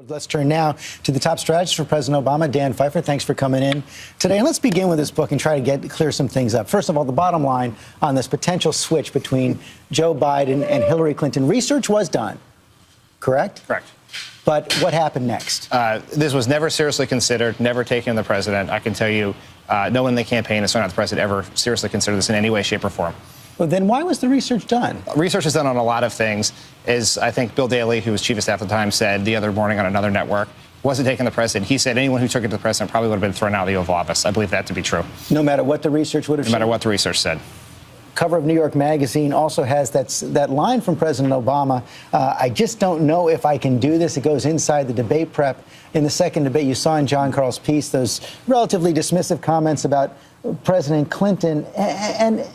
Let's turn now to the top strategist for President Obama, Dan Pfeiffer. Thanks for coming in today. And let's begin with this book and try to clear some things up. First of all, the bottom line on this potential switch between Joe Biden and Hillary Clinton. Research was done, correct? Correct. But what happened next? This was never seriously considered, never taken the president. I can tell you, no one in the campaign, and certainly not the president, ever seriously considered this in any way, shape, or form. Well, then why was the research done? Research is done on a lot of things. As I think Bill Daley, who was chief of staff at the time, said the other morning on another network, wasn't taking the president. He said anyone who took it to the president probably would have been thrown out of the Oval Office. I believe that to be true. No matter what the research would have No matter what the research said. Cover of New York Magazine also has that line from President Obama, I just don't know if I can do this. It goes inside the debate prep. In the second debate, you saw in John Carl's piece those relatively dismissive comments about President Clinton. And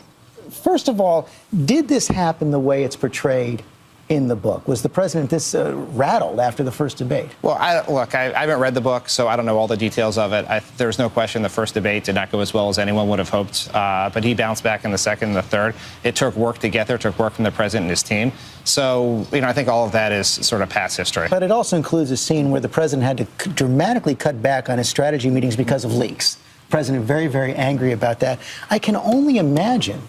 first of all, did this happen the way it's portrayed in the book? Was the president this rattled after the first debate? Well, I haven't read the book, so I don't know all the details of it. There's no question the first debate did not go as well as anyone would have hoped, but he bounced back in the second and the third. It took work to get there. It took work from the president and his team. So, I think all of that is sort of past history. But it also includes a scene where the president had to dramatically cut back on his strategy meetings because of leaks. The president very, very angry about that. I can only imagine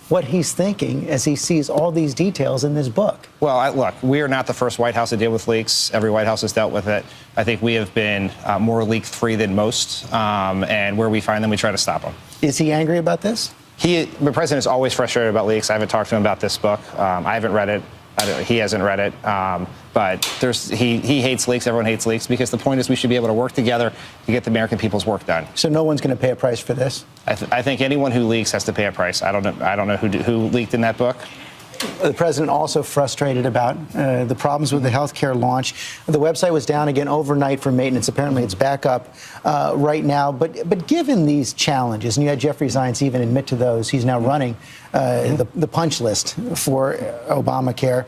what he's thinking as he sees all these details in this book. Well, look, we are not the first White House to deal with leaks. Every White House has dealt with it. I think we have been more leak-free than most, and where we find them, we try to stop them. Is he angry about this? The president is always frustrated about leaks. I haven't talked to him about this book. I haven't read it. He hasn't read it. But he hates leaks. Everyone hates leaks because the point is we should be able to work together to get the American people's work done. So no one's going to pay a price for this? I think anyone who leaks has to pay a price. I don't know who leaked in that book. The president also frustrated about the problems with the health care launch. The website was down again overnight for maintenance. Apparently it's back up right now. But given these challenges, and you had Jeffrey Zients even admit to those, he's now running the punch list for Obamacare.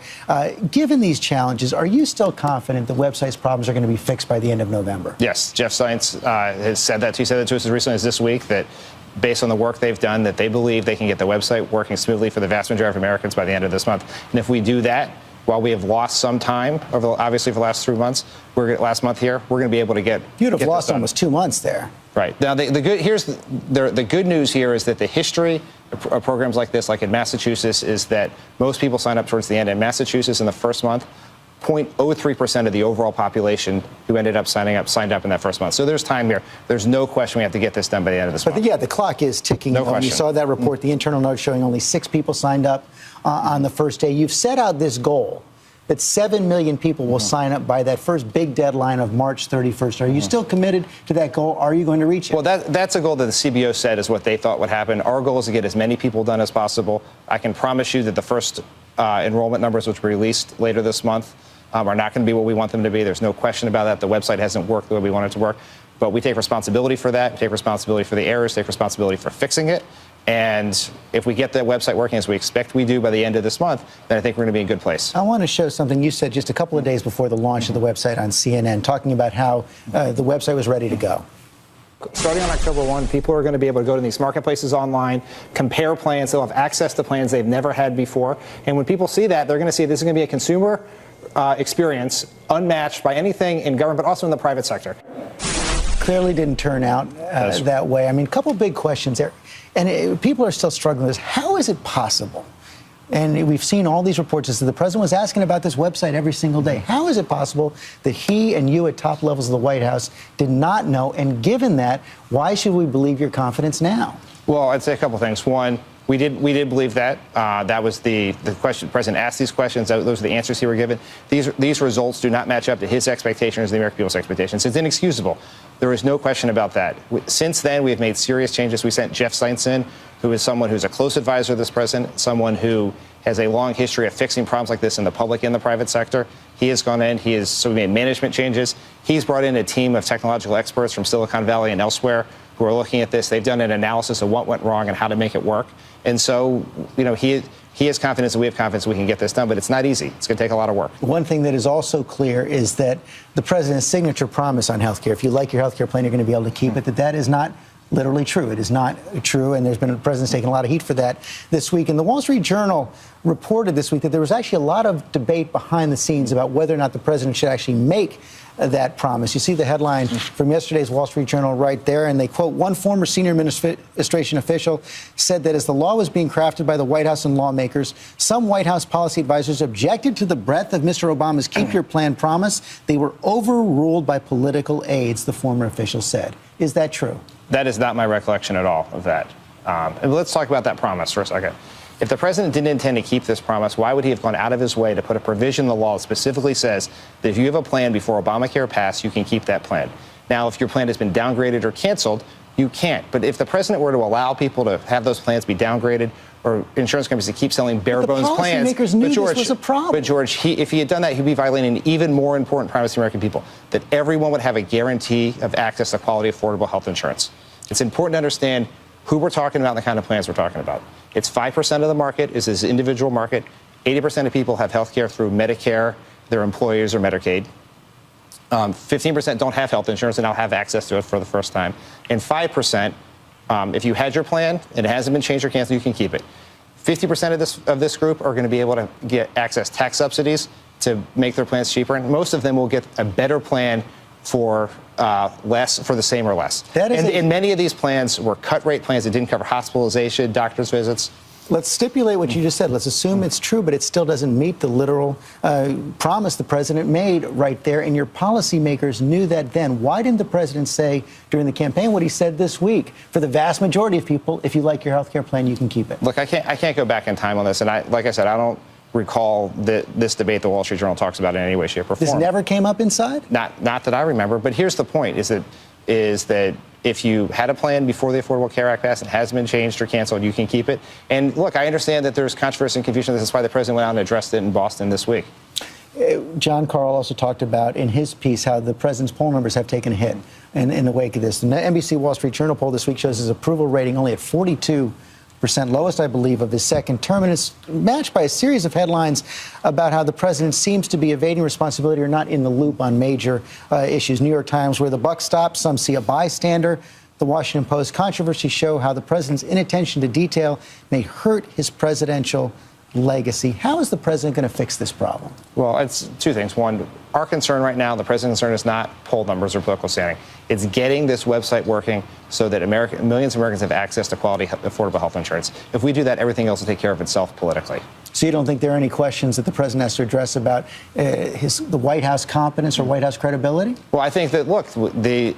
Given these challenges, are you still confident the website's problems are going to be fixed by the end of November? Yes. Jeff Zients has said that. He said that to us as recently as this week, that based on the work they've done, that they believe they can get the website working smoothly for the vast majority of Americans by the end of this month. And if we do that, while we have lost some time, obviously for the last 3 months, last month here, we're going to be able to get. You'd have lost almost 2 months there. Right. Now, the good news here is that the history of programs like this, like in Massachusetts, is that most people sign up towards the end. In Massachusetts, in the first month, 0.03% of the overall population who ended up signed up in that first month. So there's time here. There's no question we have to get this done by the end of this month. But yeah, the clock is ticking. No question. You saw that report, the internal note showing only 6 people signed up on the first day. You've set out this goal that 7 million people will sign up by that first big deadline of March 31st. Are you still committed to that goal? Are you going to reach it? Well, that's a goal that the CBO said is what they thought would happen. Our goal is to get as many people done as possible. I can promise you that the first enrollment numbers, which will be released later this month, are not going to be what we want them to be. There's no question about that. The website hasn't worked the way we want it to work. But we take responsibility for that. We take responsibility for the errors, take responsibility for fixing it. And if we get the website working as we expect we do by the end of this month, then I think we're going to be in a good place. I want to show something you said just a couple of days before the launch of the website on CNN, talking about how the website was ready to go. Starting on October 1, people are going to be able to go to these marketplaces online, compare plans. They'll have access to plans they've never had before. And when people see that, they're going to see this is going to be a consumer experience unmatched by anything in government, but also in the private sector. Clearly didn't turn out that way. I mean, a couple big questions there. And people are still struggling with this. How is it possible? And we've seen all these reports as the president was asking about this website every single day. How is it possible that he and you at top levels of the White House did not know? And given that, why should we believe your confidence now? Well, I'd say a couple things. One, we did believe that. That was the question. The president asked these questions. Those are the answers he were given. These results do not match up to his expectations, the American people's expectations. It's inexcusable. There is no question about that. Since then, we have made serious changes. We sent Jeff Zients in, who is someone who's a close advisor of this president, someone who has a long history of fixing problems like this in the public and the private sector. He has gone in. So we made management changes. He's brought in a team of technological experts from Silicon Valley and elsewhere who are looking at this. They've done an analysis of what went wrong and how to make it work. And so, he has confidence and we have confidence we can get this done, but it's not easy. It's going to take a lot of work. One thing that is also clear is that the president's signature promise on health care, if you like your health care plan, you're going to be able to keep it, that is not literally true. It is not true, and the president's taken a lot of heat for that this week. And the Wall Street Journal reported this week that there was actually a lot of debate behind the scenes about whether or not the president should actually make that promise. You see the headline from yesterday's Wall Street Journal right there, and they quote, one former senior administration official said that as the law was being crafted by the White House and lawmakers, some White House policy advisors objected to the breadth of Mr. Obama's Keep Your Plan promise. They were overruled by political aides, the former official said. Is that true? That is not my recollection at all of that. And let's talk about that promise for a second. If the president didn't intend to keep this promise, why would he have gone out of his way to put a provision in the law that specifically says that if you have a plan before Obamacare passed, you can keep that plan? Now, if your plan has been downgraded or canceled, you can't. But if the president were to allow people to have those plans be downgraded or insurance companies to keep selling bare bones plans, policymakers knew this was a problem. But George, if he had done that, he'd be violating an even more important promise to the American people, that everyone would have a guarantee of access to quality, affordable health insurance. It's important to understand who we're talking about and the kind of plans we're talking about. It's 5% of the market is this individual market. 80% of people have health care through Medicare, their employers, or Medicaid. 15% don't have health insurance and now have access to it for the first time. And 5%, if you had your plan and it hasn't been changed or canceled, you can keep it. 50% of this group are going to be able to get access tax subsidies to make their plans cheaper, and most of them will get a better plan for less, for the same or less. And many of these plans were cut rate plans that didn't cover hospitalization, doctor's visits. Let's stipulate what you just said. Let's assume it's true, but it still doesn't meet the literal promise the president made right there. And your policymakers knew that then. Why didn't the president say during the campaign what he said this week? For the vast majority of people, if you like your health care plan, you can keep it. Look, I can't go back in time on this. And like I said, I don't recall this debate the Wall Street Journal talks about in any way, shape, or form. This never came up inside? Not that I remember. But here's the point: is that if you had a plan before the Affordable Care Act passed and hasn't been changed or canceled, you can keep it. And look, I understand that there's controversy and confusion. This is why the president went out and addressed it in Boston this week. John Carl also talked about in his piece how the president's poll numbers have taken a hit in the wake of this. The NBC Wall Street Journal poll this week shows his approval rating only at 42%, lowest, I believe, of his second term. And it's matched by a series of headlines about how the president seems to be evading responsibility or not in the loop on major issues. New York Times, where the buck stops, some see a bystander. The Washington Post, controversies show how the president's inattention to detail may hurt his presidential legacy. How is the president going to fix this problem? Well, it's two things. One, our concern right now, the president's concern is not poll numbers or political standing. It's getting this website working so that millions of Americans have access to quality, affordable health insurance. If we do that, everything else will take care of itself politically. So you don't think there are any questions that the president has to address about the White House competence or White House credibility? Well, I think that, look, the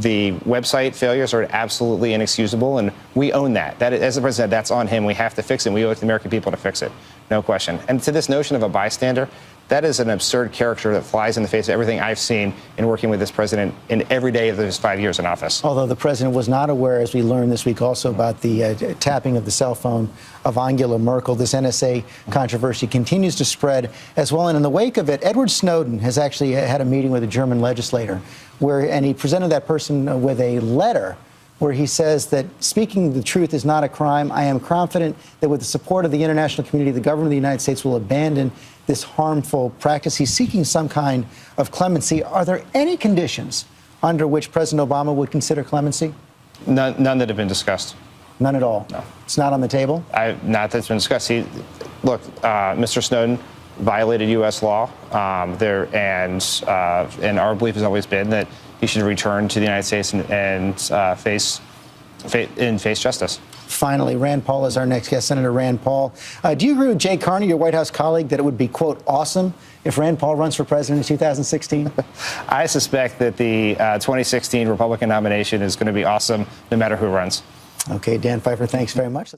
website failures are absolutely inexcusable, and we own that. As the president, that's on him. We have to fix it. We owe it to the American people to fix it. No question. And to this notion of a bystander, that is an absurd caricature that flies in the face of everything I've seen in working with this president in every day of his 5 years in office. Although the president was not aware, as we learned this week also, about the tapping of the cell phone of Angela Merkel. This NSA controversy continues to spread as well. And in the wake of it, Edward Snowden has actually had a meeting with a German legislator and he presented that person with a letter where he says that speaking the truth is not a crime. I am confident that with the support of the international community, the government of the United States will abandon this harmful practice. He's seeking some kind of clemency. Are there any conditions under which President Obama would consider clemency? None that have been discussed. None at all? No. It's not on the table? Not that's been discussed. Look, Mr. Snowden violated U.S. law, and our belief has always been that he should return to the United States and face justice. Finally, Rand Paul is our next guest, Senator Rand Paul. Do you agree with Jay Carney, your White House colleague, that it would be, quote, awesome if Rand Paul runs for president in 2016? I suspect that the 2016 Republican nomination is going to be awesome no matter who runs. Okay, Dan Pfeiffer, thanks very much.